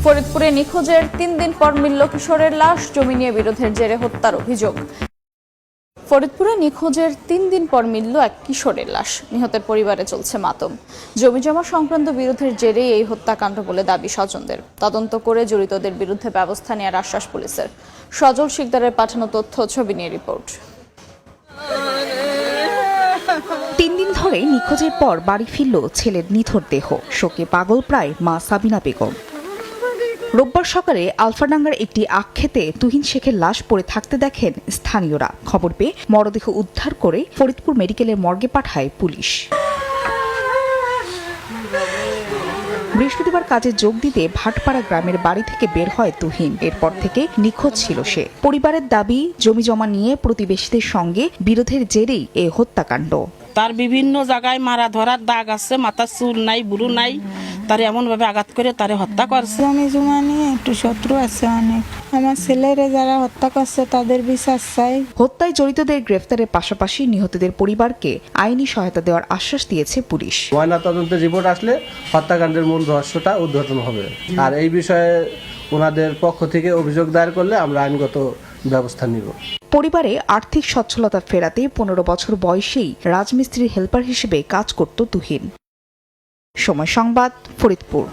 ফরিদপুরে নিখোঁজের 3 দিন পর মিলল কিশোরের লাশ, জমি নিয়ে বিরোধের জেরে হত্যার অভিযোগ। ফরিদপুরে নিখোঁজের 3 দিন পর মিলল এক কিশোরের লাশ। নিহতের পরিবারে চলছে মাতম। জমিজমা সংক্রান্ত বিরোধের জেরেই এই হত্যাকাণ্ড বলে দাবি স্বজনদের। তদন্ত করে জড়িতদের বিরুদ্ধে ব্যবস্থা নেওয়ার আশ্বাস পুলিশের। সজল শিকদারের পাঠানো তথ্য, ছবি নিয়ে রিপোর্ট। 3 দিন ধরে নিখোঁজের পর বাড়ি ফিরল ছেলের নিথর দেহ। শোকে পাগল প্রায় মা সাবিনা বেগম। রোববার সকালে আলফাডাঙ্গার একটি আখখেতে তুহিন শেখের লাশ পড়ে থাকতে দেখেন স্থানীয়রা। খবর পেয়ে মরদেহ উদ্ধার করে ফরিদপুর মেডিকেলের মর্গে পাঠায় পুলিশ। বৃহস্পতিবার কাজে যোগ দিতে ভাটপাড়া গ্রামের বাড়ি থেকে বের হয় তুহিন। এরপর থেকে নিখোঁজ ছিল সে। পরিবারের দাবি, জমিজমা নিয়ে প্রতিবেশীদের সঙ্গে বিরোধের জেরেই এ হত্যাকাণ্ড। তার বিভিন্ন জায়গায় মারা ধরার দাগ আছে, মাথার চুল নাই, বুড়ো নাই, তার এমন ভাবে আঘাত করে তারে হত্যা করছে। জমিজমা নিয়ে একটু শত্রু আছে অনেক। আমার ছেলেরা যারা হত্যা করছে তাদের বিচার চাই। হত্যায় জড়িতদের গ্রেফতারের পাশাপাশি নিহতদের পরিবারকে আইনি সহায়তা দেওয়ার আশ্বাস দিয়েছে পুলিশ। ময়নাতদন্তের রিপোর্ট আসলে হত্যাকাণ্ডের মূল রহস্যটা উদ্ঘাটন হবে। আর এই বিষয়ে ওনাদের পক্ষ থেকে অভিযোগ দায়ের করলে আমরা আইনগত ব্যবস্থা নিব। পরিবারে আর্থিক সচ্ছলতা ফেরাতে 15 বছর বয়সেই রাজমিস্ত্রির হেল্পার হিসেবে কাজ করত তুহিন। সময় সংবাদ, ফরিদপুর।